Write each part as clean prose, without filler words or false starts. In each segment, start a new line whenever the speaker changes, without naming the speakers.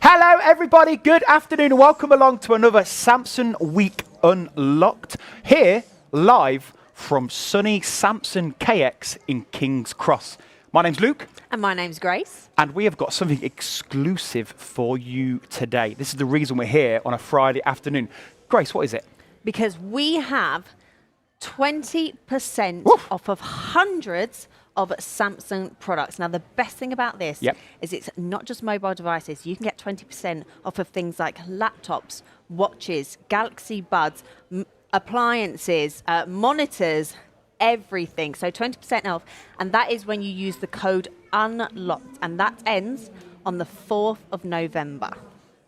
Hello everybody, good afternoon and welcome along to another Samsung Week Unlocked, here live from sunny Samsung KX in King's Cross. My name's Luke.
And my name's Grace.
And we have got something exclusive for you today. This is the reason we're here on a Friday afternoon. Grace, what is it?
Because we have 20%
Woof.
off of hundreds of Samsung products. Now, the best thing about this is it's not just mobile devices. You can get 20% off of things like laptops, watches, Galaxy Buds, appliances, monitors, everything. So 20% off. And that is when you use the code UNLOCKED. And that ends on the 4th of November.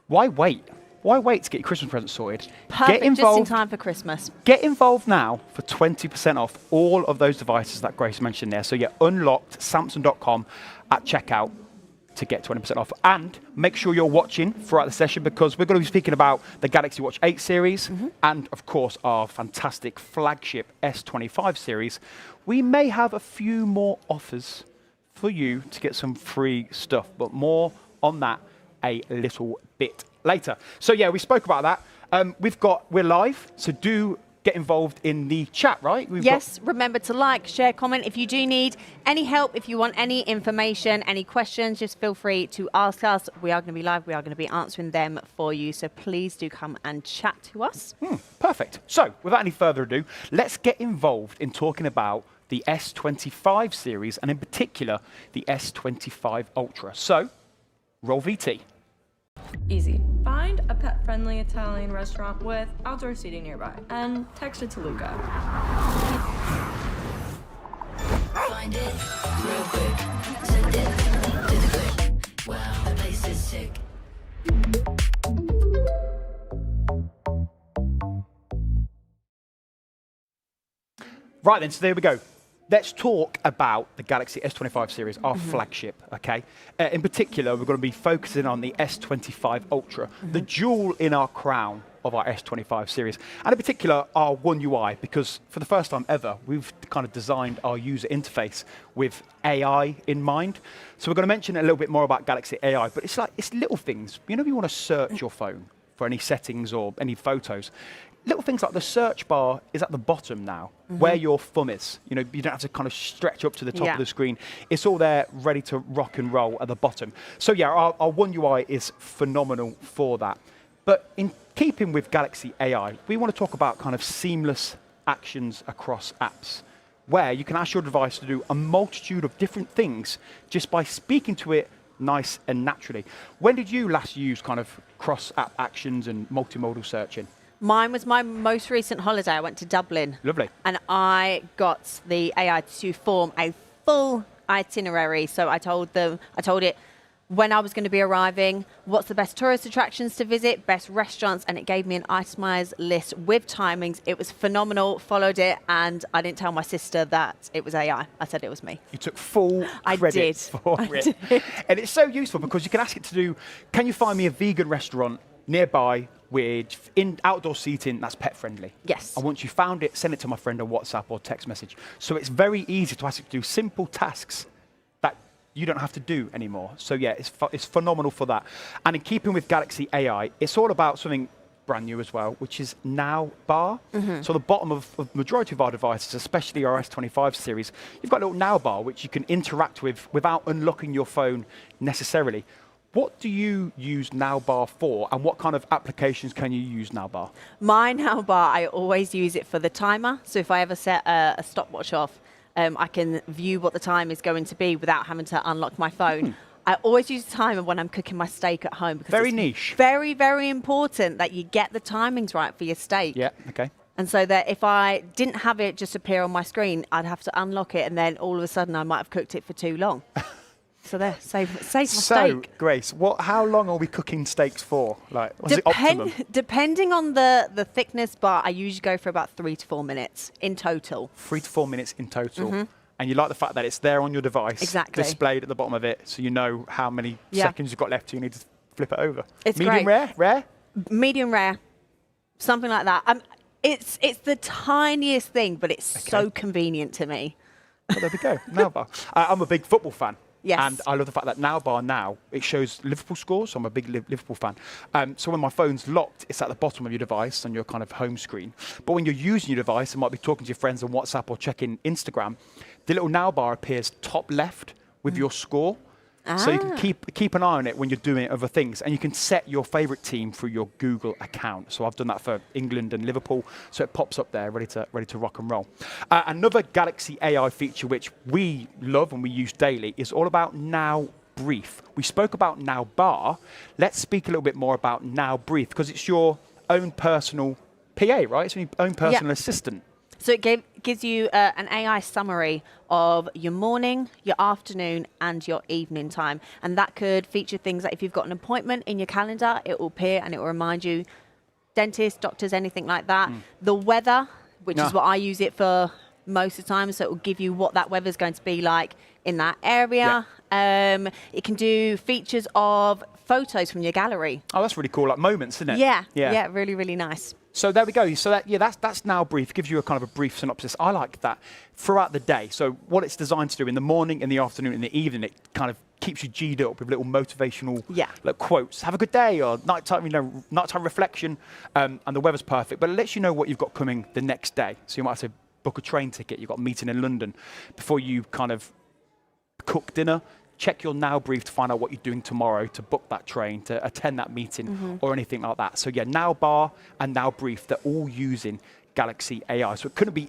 Why wait? Why wait to get your Christmas present sorted?
Perfect, just in time for Christmas.
Get involved now for 20% off all of those devices that Grace mentioned there. So yeah, unlocked, Samsung.com at checkout to get 20% off. And make sure you're watching throughout the session because we're going to be speaking about the Galaxy Watch 8 series and of course our fantastic flagship S25 series. We may have a few more offers for you to get some free stuff, but more on that a little bit later. So yeah, we spoke about that. We're live, so do get involved in the chat, right?
Yes, remember to like, share, comment. If you do need any help, if you want any information, any questions, just feel free to ask us. We are going to be live. We are going to be answering them for you. So please do come and chat to us.
Perfect. So without any further ado, let's get involved in talking about the S25 series and in particular the S25 Ultra. So roll VT.
Easy. Find a pet-friendly Italian restaurant with outdoor seating nearby and text it to Luca.
Find it real quick. Send it to the click. Wow, the place is sick.
Right then, so there we go. Let's talk about the Galaxy S25 series, our flagship, okay? In particular, we're going to be focusing on the S25 Ultra, the jewel in our crown of our S25 series, and in particular, our One UI, because for the first time ever, we've kind of designed our user interface with AI in mind. So we're going to mention a little bit more about Galaxy AI, but it's little things. You know, if you want to search your phone for any settings or any photos, little things like the search bar is at the bottom now, where your thumb is. You know, you don't have to kind of stretch up to the top of the screen. It's all there, ready to rock and roll at the bottom. So yeah, our One UI is phenomenal for that. But in keeping with Galaxy AI, we want to talk about kind of seamless actions across apps, where you can ask your device to do a multitude of different things just by speaking to it nice and naturally. When did you last use kind of cross-app actions and multimodal searching?
Mine was my most recent holiday. I went to Dublin.
Lovely.
And I got the AI to form a full itinerary. So I told it when I was going to be arriving, what's the best tourist attractions to visit, best restaurants, and it gave me an itemized list with timings. It was phenomenal, followed it, and I didn't tell my sister that it was AI. I said it was me.
You took full credit for it. And it's so useful because you can ask it to do, can you find me a vegan restaurant nearby with outdoor seating that's pet friendly?
Yes.
And once you found it, send it to my friend on WhatsApp or text message. So it's very easy to ask it to do simple tasks that you don't have to do anymore. So yeah, it's phenomenal for that. And in keeping with Galaxy AI, it's all about something brand new as well, which is Now Bar. So the bottom of the majority of our devices, especially our S25 series, you've got a little Now Bar which you can interact with without unlocking your phone necessarily. What do you use Now Bar for, and what kind of applications can you use Now Bar?
My Now Bar, I always use it for the timer. So if I ever set a stopwatch off, I can view what the time is going to be without having to unlock my phone. I always use a timer when I'm cooking my steak at home. Because
Very
it's
niche.
Very, very important that you get the timings right for your steak.
Yeah, okay.
And so that if I didn't have it just appear on my screen, I'd have to unlock it, and then all of a sudden I might have cooked it for too long. So there, save my steak.
So, Grace, how long are we cooking steaks for? Like, what's the optimum?
Depending on the thickness, but I usually go for about 3 to 4 minutes in total.
3 to 4 minutes in total. And you like the fact that it's there on your device, displayed at the bottom of it, so you know how many seconds you've got left, so you need to flip it over.
It's
medium
great.
Rare?
Medium rare, something like that. It's the tiniest thing, but it's so convenient to me.
Well, there we go. Now Bar. I'm a big football fan.
Yes.
And I love the fact that now it shows Liverpool scores. So I'm a big Liverpool fan. So when my phone's locked, it's at the bottom of your device on your kind of home screen. But when you're using your device and might be talking to your friends on WhatsApp or checking Instagram, the little now bar appears top left with your score. So you can keep an eye on it when you're doing other things, and you can set your favourite team through your Google account. So I've done that for England and Liverpool, so it pops up there, ready to rock and roll. Another Galaxy AI feature which we love and we use daily is all about Now Brief. We spoke about Now Bar. Let's speak a little bit more about Now Brief, because it's your own personal PA, right? It's your own personal assistant.
So it gives you an AI summary of your morning, your afternoon, and your evening time. And that could feature things like if you've got an appointment in your calendar, it will appear and it will remind you, dentists, doctors, anything like that. The weather, which is what I use it for most of the time, so it will give you what that weather is going to be like in that area. It can do features of photos from your gallery.
Oh, that's really cool, like moments, isn't it?
Yeah, really, really nice.
So there we go. So that's Now Brief. Gives you a kind of a brief synopsis. I like that throughout the day. So what it's designed to do in the morning, in the afternoon, in the evening, it kind of keeps you G'd up with little motivational like quotes. Have a good day, or nighttime, nighttime reflection. And the weather's perfect, but it lets you know what you've got coming the next day. So you might have to book a train ticket. You've got a meeting in London before you kind of cook dinner. Check your Now Brief to find out what you're doing tomorrow, to book that train, to attend that meeting, or anything like that. So yeah, Now Bar and Now Brief, they're all using Galaxy AI. So it couldn't be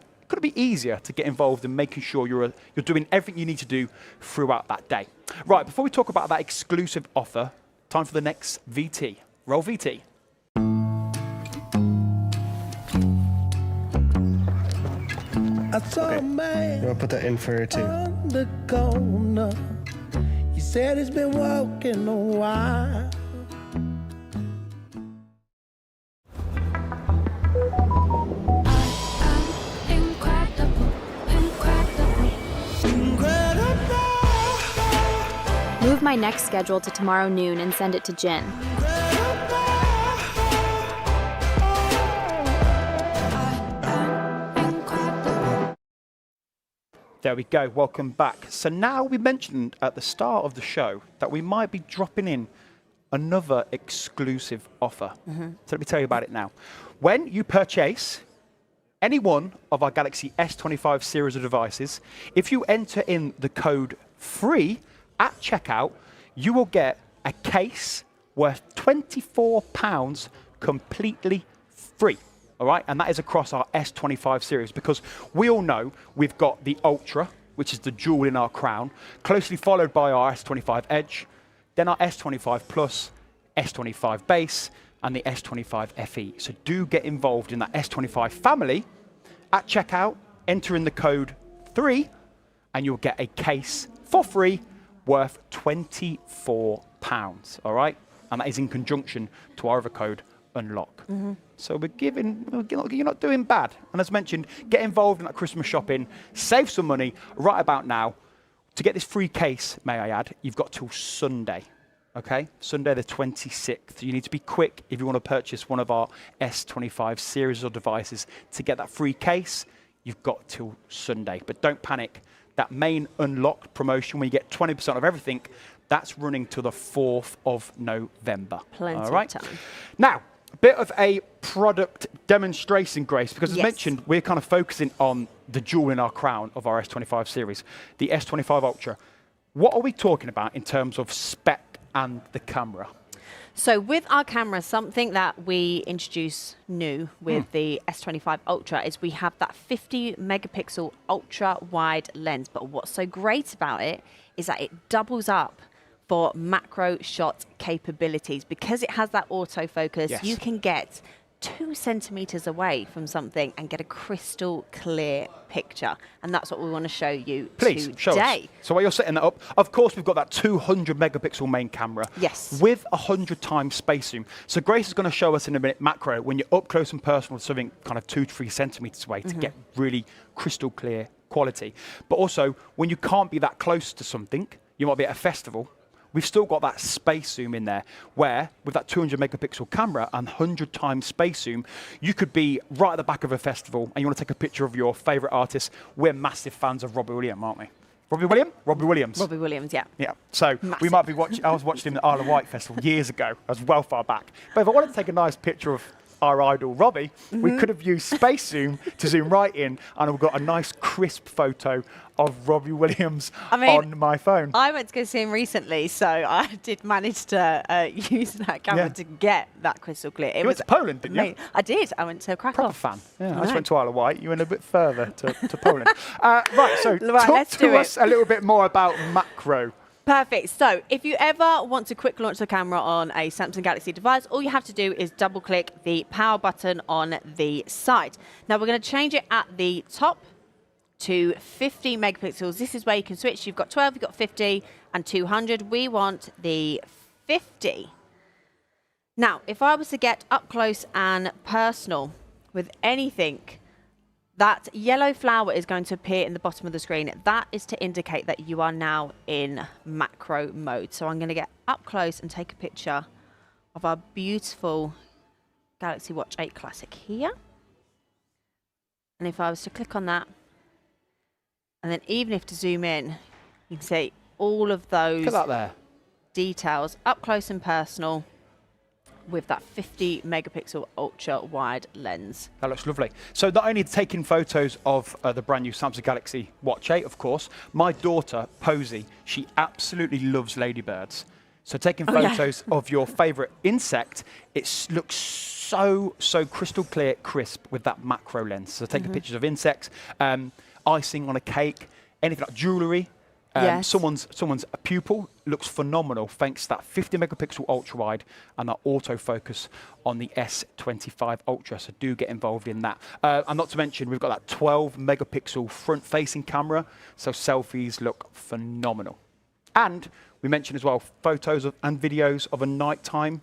easier to get involved in making sure you're doing everything you need to do throughout that day. Right, before we talk about that exclusive offer, time for the next VT. Roll VT.
I saw a man.
You want to put that in for her too?
On the corner. He said he's been walking a while.
Move my next schedule to tomorrow noon and send it to Jen.
There we go, welcome back. So now we mentioned at the start of the show that we might be dropping in another exclusive offer. So let me tell you about it now. When you purchase any one of our Galaxy S25 series of devices, if you enter in the code FREE at checkout, you will get a case worth £24 completely free. All right, and that is across our S25 series, because we all know we've got the Ultra, which is the jewel in our crown, closely followed by our S25 Edge, then our S25 Plus, S25 Base, and the S25 FE. So do get involved in that S25 family. At checkout, enter in the code 3, and you'll get a case for free worth £24. All right, and that is in conjunction to our other code, Unlock. So you're not doing bad. And as mentioned, get involved in that Christmas shopping, save some money right about now. To get this free case, may I add, you've got till Sunday, okay? Sunday the 26th. You need to be quick if you want to purchase one of our S25 series of devices. To get that free case, you've got till Sunday. But don't panic. That main Unlock promotion, where you get 20% of everything, that's running till the 4th of November.
Plenty
all right?
of time.
Now, a bit of a product demonstration, Grace, because as mentioned, we're kind of focusing on the jewel in our crown of our S25 series, the S25 Ultra. What are we talking about in terms of spec and the camera?
So with our camera, something that we introduce new with the S25 Ultra is we have that 50 megapixel ultra wide lens. But what's so great about it is that it doubles up for macro shot capabilities. Because it has that autofocus, you can get 2 centimeters away from something and get a crystal clear picture. And that's what we want to show you
Please, show us. So while you're setting that up, of course, we've got that 200 megapixel main camera with 100 times space zoom. So Grace is going to show us in a minute macro when you're up close and personal with something kind of 2 to 3 centimeters away to get really crystal clear quality. But also, when you can't be that close to something, you might be at a festival, we've still got that space zoom in there, where with that 200 megapixel camera and 100 times space zoom, you could be right at the back of a festival and you want to take a picture of your favorite artist. We're massive fans of Robbie Williams, aren't we? Robbie Williams? Robbie Williams.
Robbie Williams, yeah.
Yeah, so we
Massive.
might be watching. I was watching him at the Isle of Wight Festival years ago. I was well far back. But if I wanted to take a nice picture of our idol Robbie, we could have used space zoom to zoom right in, and we've got a nice crisp photo of Robbie Williams on my phone.
I went to go see him recently, so I did manage to use that camera to get that crystal clear.
You went to Poland, didn't you?
I did. I went to Krakow.
Proper fan. Yeah, I just
Right.
went to Isle of Wight. You went a bit further to Poland. Right, so talk
let's
to
do
us a little bit more about macro.
Perfect. So if you ever want to quick launch the camera on a Samsung Galaxy device, all you have to do is double click the power button on the side. Now we're going to change it at the top to 50 megapixels. This is where you can switch. You've got 12, you've got 50 and 200. We want the 50. Now, if I was to get up close and personal with anything, that yellow flower is going to appear in the bottom of the screen. That is to indicate that you are now in macro mode. So I'm going to get up close and take a picture of our beautiful Galaxy Watch 8 Classic here. And if I was to click on that, and then even if to zoom in, you can see all of those
Look at that there.
details up close and personal with that 50 megapixel ultra wide lens.
That looks lovely. So not only taking photos of the brand new Samsung Galaxy Watch 8, of course, my daughter, Posey, she absolutely loves ladybirds. So taking photos of your favorite insect, it looks so crystal clear, crisp with that macro lens. So taking pictures of insects, icing on a cake, anything like jewellery. Someone's pupil looks phenomenal thanks to that 50 megapixel ultra wide and that autofocus on the S25 Ultra. So do get involved in that. And not to mention, we've got that 12 megapixel front facing camera. So selfies look phenomenal. And we mentioned as well photos and videos of a nighttime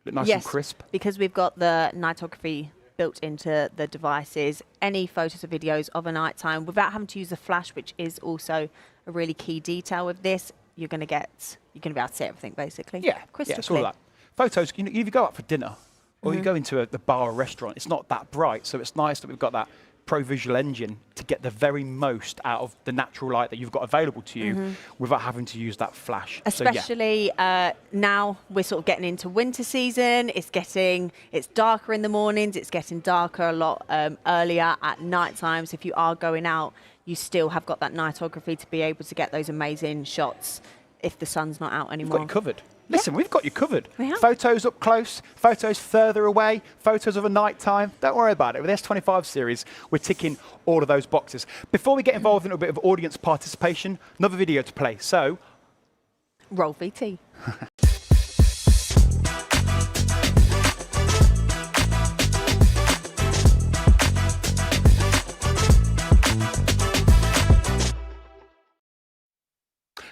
look nice and crisp.
Because we've got the nightography built into the devices, any photos or videos of a nighttime without having to use a flash, which is also a really key detail with this, you're going to be able to see everything basically.
Yeah,
crystal
it's all
clear.
that. Photos, if you go out for dinner or you go into the bar or restaurant, it's not that bright, so it's nice that we've got that Pro Visual Engine to get the very most out of the natural light that you've got available to you without having to use that flash.
Especially now we're sort of getting into winter season. It's darker in the mornings. It's getting darker a lot earlier at night times. If you are going out, you still have got that nightography to be able to get those amazing shots if the sun's not out anymore.
We've got you covered. Listen, we've got you covered.
We have.
Photos up close, photos further away, photos of a night time. Don't worry about it. With S25 series, we're ticking all of those boxes. Before we get involved in a little bit of audience participation, another video to play. So,
Roll VT.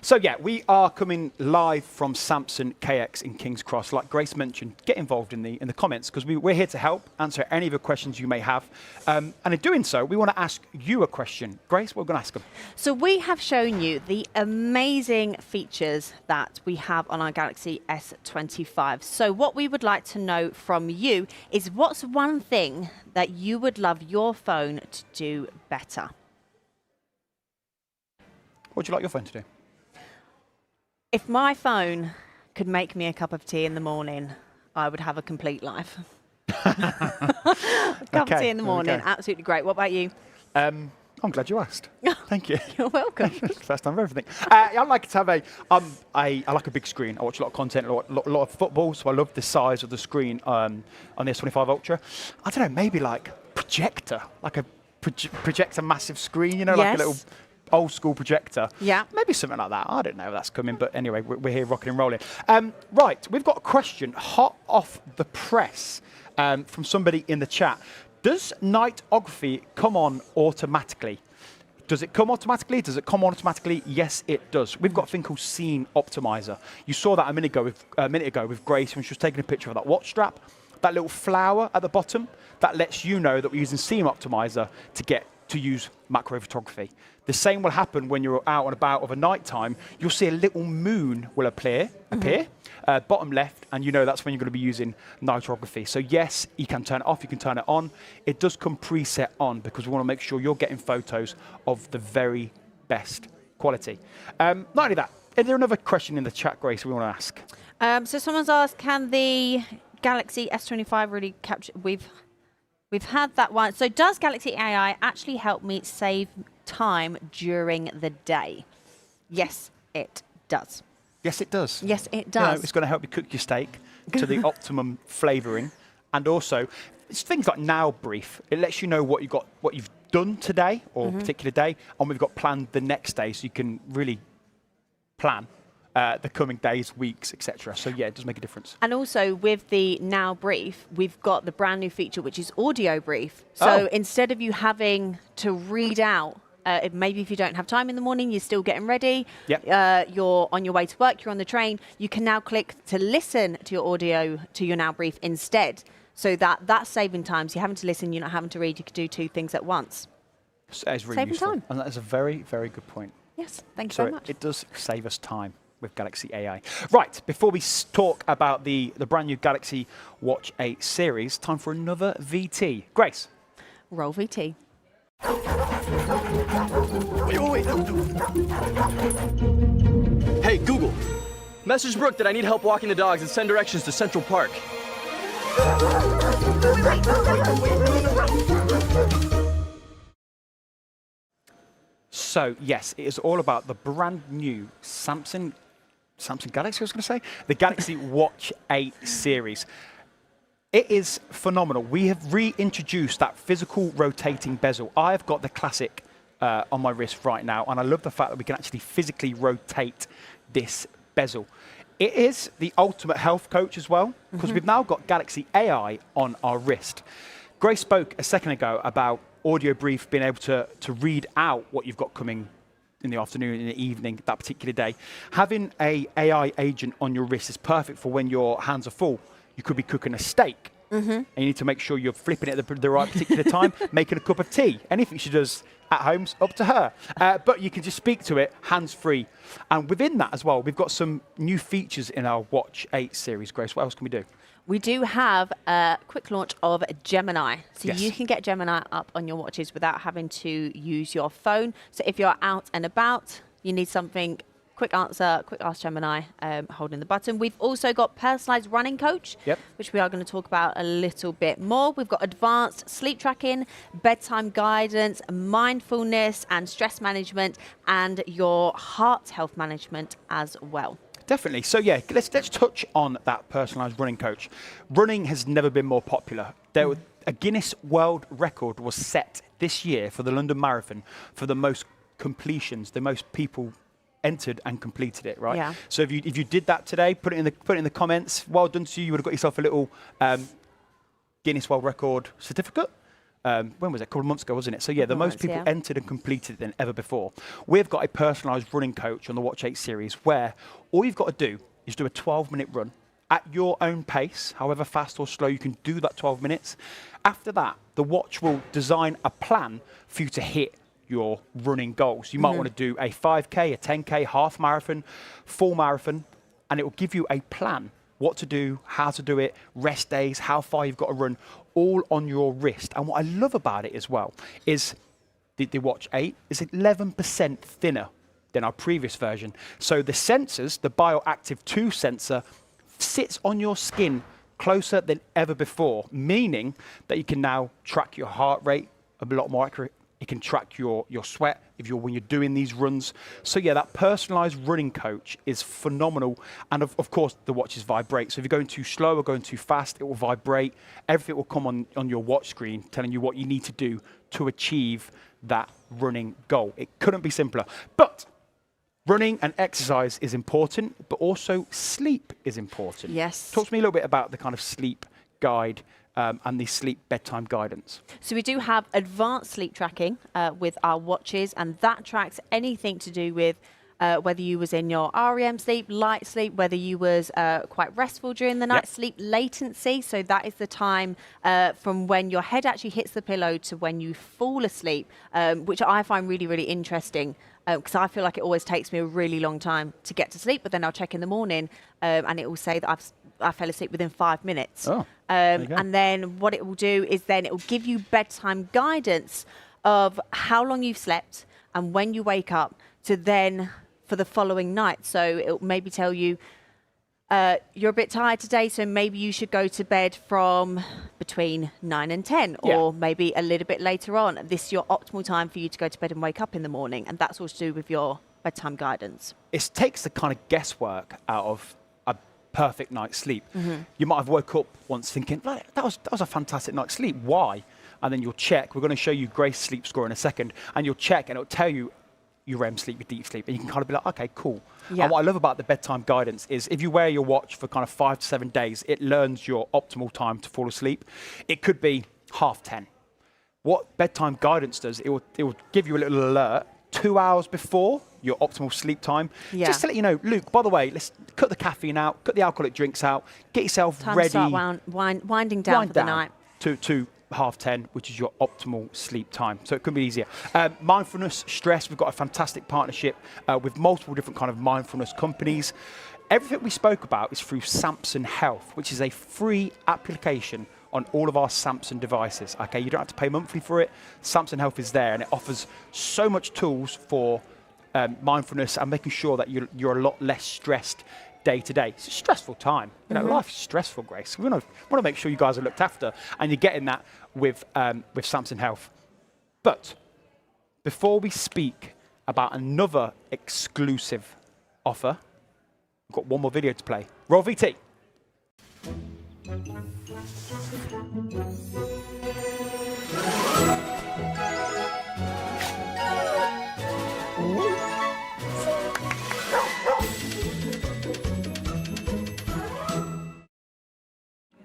So yeah, we are coming live from Samsung KX in King's Cross. Like Grace mentioned, get involved in the comments because we're here to help answer any of the questions you may have. And in doing so, we want to ask you a question. Grace, what are we going to ask them?
So we have shown you the amazing features that we have on our Galaxy S25. So what we would like to know from you is what's one thing that you would love your phone to do better?
What would you like your phone to do?
If my phone could make me a cup of tea in the morning, I would have a complete life. A cup of tea in the morning, absolutely great. What about you?
I'm glad you asked. Thank you.
You're welcome.
First time for everything. I like to have I like a big screen. I watch a lot of content, a lot of football, so I love the size of the screen on the S25 Ultra. I don't know, maybe like projector, like a projector massive screen, you know, like a little old school projector.
Yeah.
Maybe something like that. I don't know if that's coming, but anyway, we're here rocking and rolling. Right, we've got a question hot off the press from somebody in the chat. Does nightography come on automatically? Does it come automatically? Does it come on automatically? Yes, it does. We've got a thing called Scene Optimizer. You saw that a minute ago with Grace when she was taking a picture of that watch strap. That little flower at the bottom, that lets you know that we're using Scene Optimizer to use macro photography. The same will happen when you're out and about of a night time. You'll see a little moon will appear, bottom left, and you know that's when you're going to be using nightography. So yes, you can turn it off, you can turn it on. It does come preset on because we want to make sure you're getting photos of the very best quality. Not only that, is there another question in the chat, Grace, we want to ask?
So someone's asked, can the Galaxy S25 really capture? We've had that one. So does Galaxy AI actually help me save time during the day? Yes, it does.
Yes, it does.
Yes, it
You
does.
know, it's going to help you cook your steak to the optimum flavouring, and also it's things like Now Brief. It lets you know what you've done today or a particular day, and we've got planned the next day, so you can really plan the coming days, weeks, etc. So yeah, it does make a difference.
And also with the Now Brief, we've got the brand new feature, which is audio brief. So instead of you having to read out, maybe if you don't have time in the morning, you're still getting ready, you're on your way to work, you're on the train, you can now click to listen to your audio, to your Now Brief instead. So that's saving time. So you're having to listen, you're not having to read, you could do two things at once.
So that is really
Saving
useful.
time.
And that is a very, very good point.
Yes, thank you
So
very much.
it does save us time with Galaxy AI. Right, before we talk about the brand new Galaxy Watch 8 series, time for another VT. Grace.
Roll VT.
Wait, no. Hey, Google. Message Brooke that I need help walking the dogs and send directions to Central Park.
So, yes, it is all about the brand new Samsung Galaxy, I was going to say, the Galaxy Watch 8 series. It is phenomenal. We have reintroduced that physical rotating bezel. I've got the classic on my wrist right now, and I love the fact that we can actually physically rotate this bezel. It is the ultimate health coach as well, because we've now got Galaxy AI on our wrist. Grace spoke a second ago about audio brief, being able to read out what you've got coming in the afternoon, in the evening, that particular day. Having a AI agent on your wrist is perfect for when your hands are full. You could be cooking a steak, and you need to make sure you're flipping it at the right particular time, making a cup of tea. Anything she does at home's up to her. But you can just speak to it hands-free. And within that as well, we've got some new features in our Watch 8 series. Grace, what else can we do?
We do have a quick launch of Gemini. So
Yes.
you can get Gemini up on your watches without having to use your phone. So if you're out and about, you need something, quick answer, quick ask Gemini, holding the button. We've also got personalized running coach, which we are going to talk about a little bit more. We've got advanced sleep tracking, bedtime guidance, mindfulness and stress management, and your heart health management as well.
Definitely. So yeah, let's touch on that personalised running coach. Running has never been more popular. A Guinness World Record was set this year for the London Marathon for the most completions, the most people entered and completed it, right?
Yeah.
So if you did that today, put it in the comments. Well done to you. You would have got yourself a little Guinness World Record certificate. When was it? A couple of months ago, wasn't it? So yeah, the most people entered and completed than ever before. We've got a personalised running coach on the Watch 8 series where all you've got to do is do a 12-minute run at your own pace, however fast or slow you can do that 12 minutes. After that, the watch will design a plan for you to hit your running goals. You might want to do a 5K, a 10K, half marathon, full marathon, and it will give you a plan, what to do, how to do it, rest days, how far you've got to run, all on your wrist. And what I love about it as well is the Watch 8 is 11% thinner than our previous version. So the sensors, the Bioactive 2 sensor, sits on your skin closer than ever before, meaning that you can now track your heart rate a lot more accurate. It can track your sweat when you're doing these runs. So yeah, that personalized running coach is phenomenal. And of course, the watches vibrate. So if you're going too slow or going too fast, it will vibrate. Everything will come on your watch screen telling you what you need to do to achieve that running goal. It couldn't be simpler. But running and exercise is important, but also sleep is important.
Yes.
Talk to me a little bit about the kind of sleep guide and the sleep bedtime guidance.
So we do have advanced sleep tracking with our watches, and that tracks anything to do with whether you was in your REM sleep, light sleep, whether you was quite restful during the night, sleep latency. So that is the time from when your head actually hits the pillow to when you fall asleep, which I find really, really interesting. Because I feel like it always takes me a really long time to get to sleep, but then I'll check in the morning and it will say that I fell asleep within 5 minutes.
Oh,
and then what it will do is then it will give you bedtime guidance of how long you've slept and when you wake up to then for the following night. So it'll maybe tell you, you're a bit tired today, so maybe you should go to bed from between 9 and 10, or maybe a little bit later on. This is your optimal time for you to go to bed and wake up in the morning, and that's all to do with your bedtime guidance.
It takes the kind of guesswork out of a perfect night's sleep. You might have woke up once thinking, "Right, that was a fantastic night's sleep. Why?" And then you'll check. We're going to show you Grace's sleep score in a second, and you'll check, and it'll tell you your REM sleep, your deep sleep, and you can kind of be like, okay, cool.
Yeah.
And what I love about the bedtime guidance is if you wear your watch for kind of 5 to 7 days, it learns your optimal time to fall asleep. It could be 10:30. What bedtime guidance does, it will give you a little alert 2 hours before your optimal sleep time, just to let you know, Luke, by the way, let's cut the caffeine out, cut the alcoholic drinks out, get yourself
Time
ready.
to start winding down for the night.
To 10:30, which is your optimal sleep time. So it could be easier. Mindfulness, stress, we've got a fantastic partnership with multiple different kind of mindfulness companies. Everything we spoke about is through Samson Health, which is a free application on all of our Samson devices. Okay, you don't have to pay monthly for it. Samson Health is there, and it offers so much tools for mindfulness and making sure that you're a lot less stressed day to day. It's a stressful time. You know, life is stressful, Grace. We want to make sure you guys are looked after, and you're getting that with Samson Health. But before we speak about another exclusive offer, we've got one more video to play. Roll VT.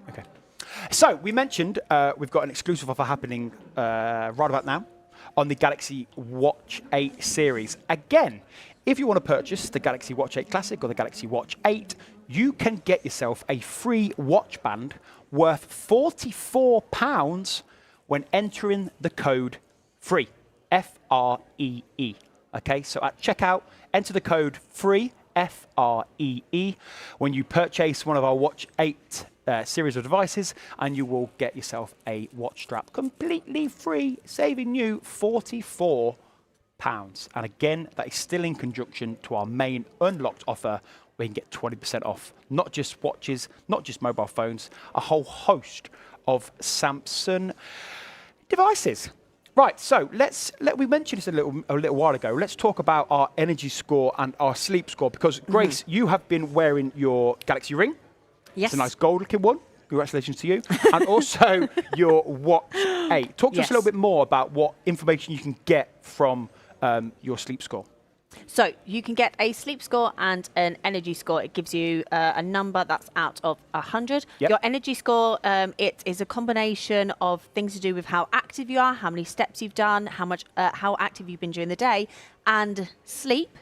Okay. So we mentioned we've got an exclusive offer happening right about now on the Galaxy Watch 8 series. Again, if you want to purchase the Galaxy Watch 8 Classic or the Galaxy Watch 8, you can get yourself a free watch band worth £44 when entering the code FREE, F-R-E-E. Okay, so at checkout, enter the code FREE, F-R-E-E, when you purchase one of our Watch 8 series of devices, and you will get yourself a watch strap completely free, saving you £44. And again, that is still in conjunction to our main unlocked offer, where you can get 20% off, not just watches, not just mobile phones, a whole host of Samsung devices. Right, so we mentioned this a little while ago. Let's talk about our energy score and our sleep score, because Grace, you have been wearing your Galaxy Ring.
Yes.
It's a nice gold-looking one. Congratulations to you. And also your Watch 8. Talk to us a little bit more about what information you can get from your sleep score.
So you can get a sleep score and an energy score. It gives you a number that's out of 100.
Yep.
Your energy score, it is a combination of things to do with how active you are, how many steps you've done, how active you've been during the day, and sleep.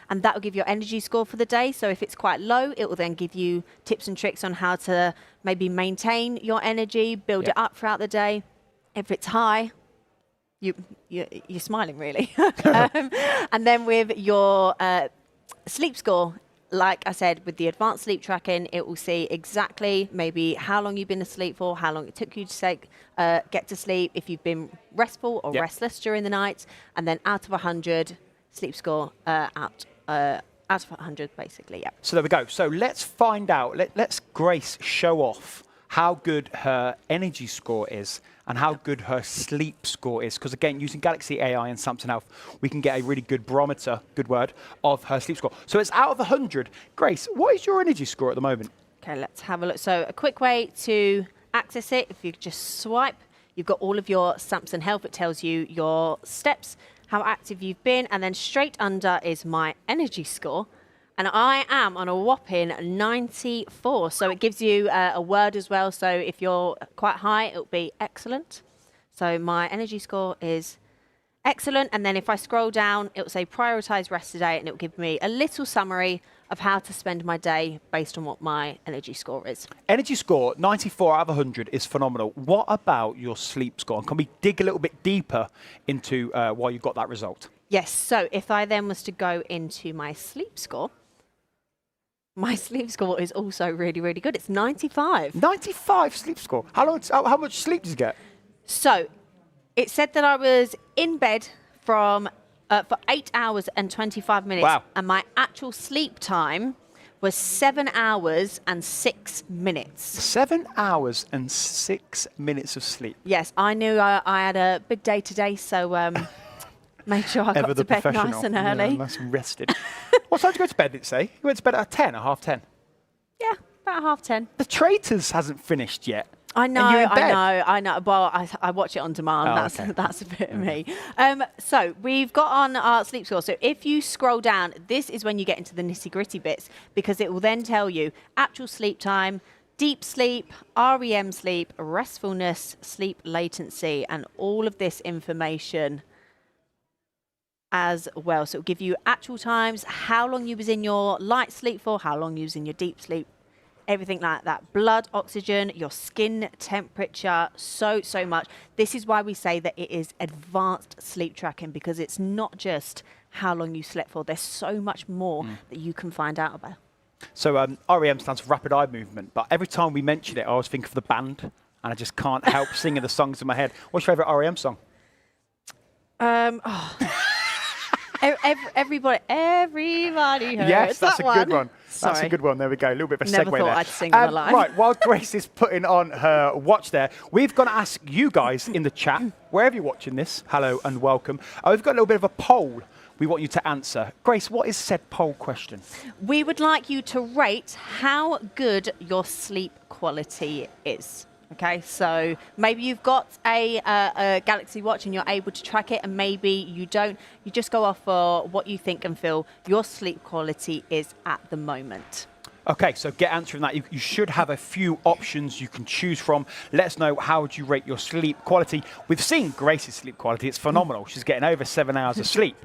And that will give your energy score for the day. So if it's quite low, it will then give you tips and tricks on how to maybe maintain your energy, build it up throughout the day. If it's high, you're smiling, really. And then with your sleep score, like I said, with the advanced sleep tracking, it will see exactly maybe how long you've been asleep for, how long it took you to get to sleep, if you've been restful or restless during the night, and then out of 100, sleep score out of 100, basically, yeah.
So there we go. So let's find out, let's Grace show off how good her energy score is and how good her sleep score is. Because again, using Galaxy AI and Samson Health, we can get a really good barometer, good word, of her sleep score. So it's out of 100. Grace, what is your energy score at the moment?
Okay, let's have a look. So a quick way to access it, if you just swipe, you've got all of your Samson Health. It tells you your steps, how active you've been, and then straight under is my energy score. And I am on a whopping 94. So it gives you a word as well. So if you're quite high, it'll be excellent. So my energy score is excellent. And then if I scroll down, it will say prioritize rest today, and it will give me a little summary of how to spend my day based on what my energy score is.
Energy score, 94 out of 100 is phenomenal. What about your sleep score? And can we dig a little bit deeper into why you got that result?
Yes, so if I then was to go into my sleep score is also really, really good. It's 95.
95 sleep score. How much sleep did you get?
So it said that I was in bed from For 8 hours and 25 minutes.
Wow.
And my actual sleep time was 7 hours and 6 minutes.
7 hours and 6 minutes of sleep.
Yes, I knew I had a big day today, so made sure I
Ever
got
the
to bed
professional.
nice and
Yeah,
early.
nice and rested. What time did you go to bed, did it say? You went to bed at 10 or half 10?
Yeah, about 10:30.
The Traitors hasn't finished yet.
I know,
And you're in bed.
I know. Well, I watch it on demand.
Oh,
That's
okay.
that's a bit of me. So we've got on our sleep score. So if you scroll down, this is when you get into the nitty-gritty bits, because it will then tell you actual sleep time, deep sleep, REM sleep, restfulness, sleep latency, and all of this information as well. So it'll give you actual times, how long you was in your light sleep for, how long you was in your deep sleep, everything like that. Blood oxygen, your skin temperature, so much. This is why we say that it is advanced sleep tracking, because it's not just how long you slept for. There's so much more that you can find out about.
So REM stands for rapid eye movement, but every time we mention it, I always think of the band, and I just can't help singing the songs in my head. What's your favourite REM song?
Everybody hurts.
Yes, that's
that
a good one.
Sorry.
That's a good one. There we go. A little bit of a
Never
segue
thought
there.
I'd sing in my life.
Right, while Grace is putting on her watch there, we've got to ask you guys in the chat, wherever you're watching this, hello and welcome. We've got a little bit of a poll we want you to answer. Grace, what is said poll question?
We would like you to rate how good your sleep quality is. Okay, so maybe you've got a Galaxy Watch and you're able to track it, and maybe you don't. You just go off for what you think and feel your sleep quality is at the moment.
Okay, so get answering that. You should have a few options you can choose from. Let us know, how would you rate your sleep quality? We've seen Grace's sleep quality. It's phenomenal. She's getting over 7 hours of sleep.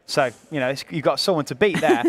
So, you know, you've got someone to beat there.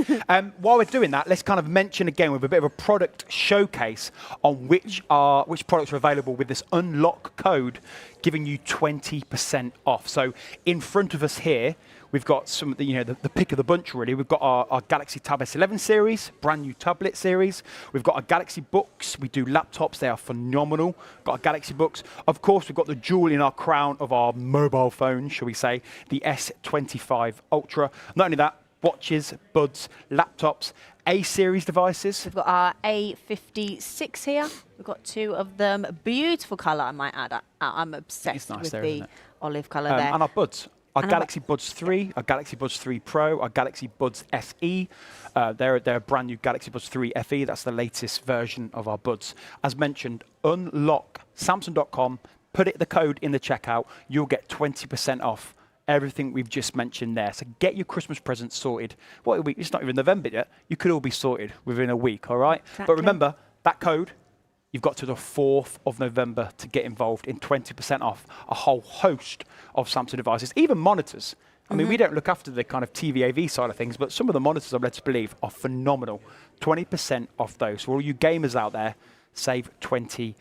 While we're doing that, let's kind of mention again with a bit of a product showcase on which products are available with this unlock code, giving you 20% off. So in front of us here, we've got some of the, the pick of the bunch really. We've got our Galaxy Tab S11 series, brand new tablet series. We've got our Galaxy Books. We do laptops. They are phenomenal. Got our Galaxy Books. Of course, we've got the jewel in our crown of our mobile phone, shall we say, the S25 Ultra. Not only that, watches, buds, laptops, A-series devices.
We've got our A56 here. We've got 2 of them. Beautiful colour, I might add. I'm obsessed
nice
with
there,
the
isn't it?
olive colour there.
And our buds. Our
And
Galaxy Buds 3, our Galaxy Buds 3 Pro, our Galaxy Buds SE. They're a brand new Galaxy Buds 3 FE. That's the latest version of our buds. As mentioned, unlock Samsung.com, put the code in the checkout. You'll get 20% off everything we've just mentioned there. So get your Christmas presents sorted. It's not even November yet. You could all be sorted within a week, all right?
Exactly.
But remember, that code, you've got to the 4th of November to get involved in 20% off a whole host of Samsung devices, even monitors. I mean, we don't look after the kind of TV AV side of things, but some of the monitors, I'm led to believe, are phenomenal. 20% off those. For all you gamers out there, save 20%.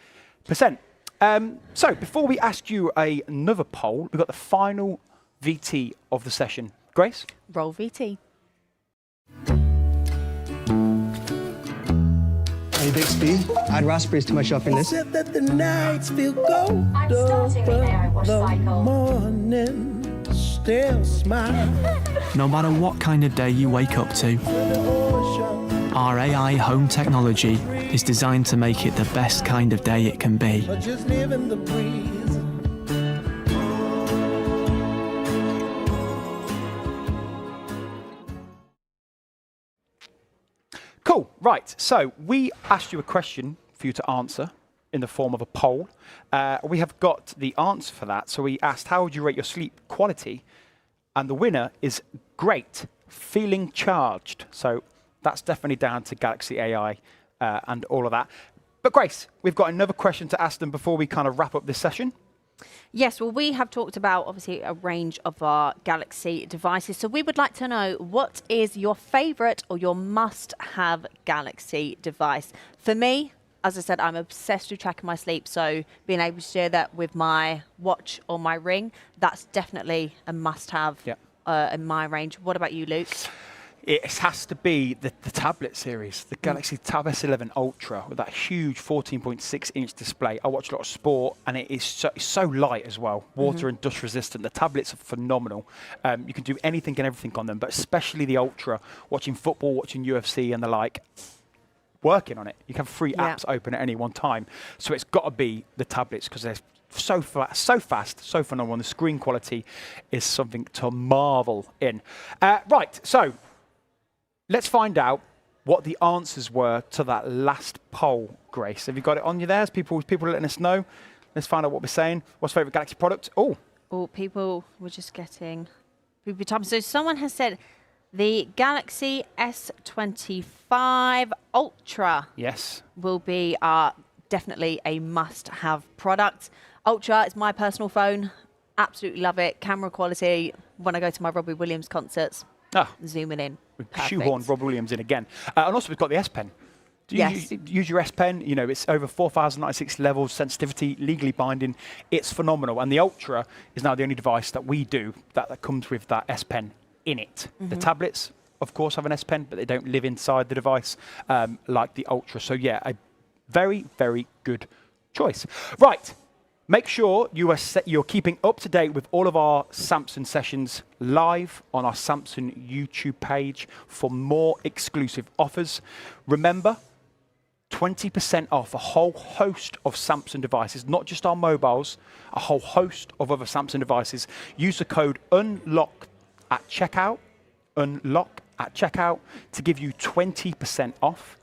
So before we ask you another poll, we've got the final VT of the session. Grace?
Roll VT.
Hey, Bixby, add raspberries to my shopping list.
Said that the nights feel gold,
I'm starting an AI watch
the
cycle.
morning still smile.
No matter what kind of day you wake up to,
The ocean,
our AI home technology is designed to make it the best kind of day it can be.
or just living the breeze.
Cool, right. So we asked you a question for you to answer in the form of a poll. We have got the answer for that. So we asked, how would you rate your sleep quality? And the winner is great, feeling charged. So that's definitely down to Galaxy AI and all of that. But Grace, we've got another question to ask them before we kind of wrap up this session.
Yes, well, we have talked about, obviously, a range of our Galaxy devices. So we would like to know, what is your favourite or your must-have Galaxy device? For me, as I said, I'm obsessed with tracking my sleep. So being able to share that with my watch or my ring, that's definitely a must-have in my range. What about you, Luke?
It has to be the tablet series, the Galaxy Tab S11 Ultra with that huge 14.6-inch display. I watch a lot of sport, and it's so light as well, water and dust resistant. The tablets are phenomenal. You can do anything and everything on them, but especially the Ultra, watching football, watching UFC and the like, working on it. You can have 3 apps open at any one time. So it's got to be the tablets because they're so fast, so phenomenal. The screen quality is something to marvel in. Right, so let's find out what the answers were to that last poll, Grace. Have you got it on you there? People letting us know. Let's find out what we're saying. What's favourite Galaxy product? Oh,
people were just getting time. So someone has said the Galaxy S25 Ultra.
Yes.
Will be definitely a must-have product. Ultra is my personal phone. Absolutely love it. Camera quality. When I go to my Robbie Williams concerts, zooming in.
Shoehorn Rob Williams in again. And also we've got the S Pen. Use your S Pen. You know, it's over 4,096 levels, sensitivity, legally binding. It's phenomenal. And the Ultra is now the only device that we do that comes with that S Pen in it. The tablets, of course, have an S Pen, but they don't live inside the device like the Ultra. So yeah, a very, very good choice. Right. Make sure you're keeping up to date with all of our Samsung sessions live on our Samsung YouTube page for more exclusive offers. Remember, 20% off a whole host of Samsung devices, not just our mobiles, a whole host of other Samsung devices. Use the code UNLOCK at checkout, to give you 20% off.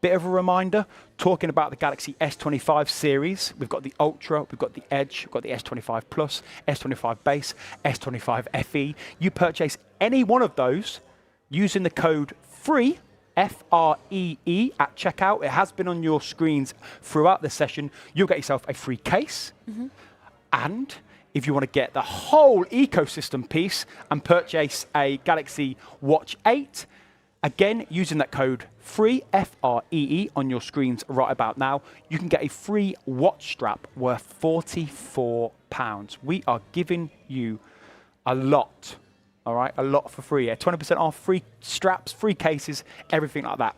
Bit of a reminder, talking about the Galaxy S25 series, we've got the Ultra, we've got the Edge, we've got the S25 Plus, S25 Base, S25 FE. You purchase any one of those using the code FREE, F-R-E-E, at checkout. It has been on your screens throughout the session. You'll get yourself a free case. And if you want to get the whole ecosystem piece and purchase a Galaxy Watch 8, again, using that code FREE, F-R-E-E, on your screens right about now, you can get a free watch strap worth £44. We are giving you a lot, all right? A lot for free. 20% off, free straps, free cases, everything like that.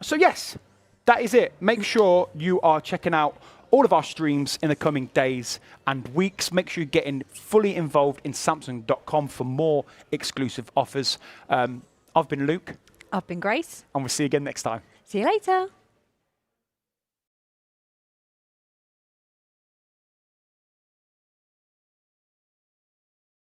So yes, that is it. Make sure you are checking out all of our streams in the coming days and weeks. Make sure you're getting fully involved in Samsung.com for more exclusive offers. I've been Luke.
I've been Grace.
And we'll see you again next time.
See you later.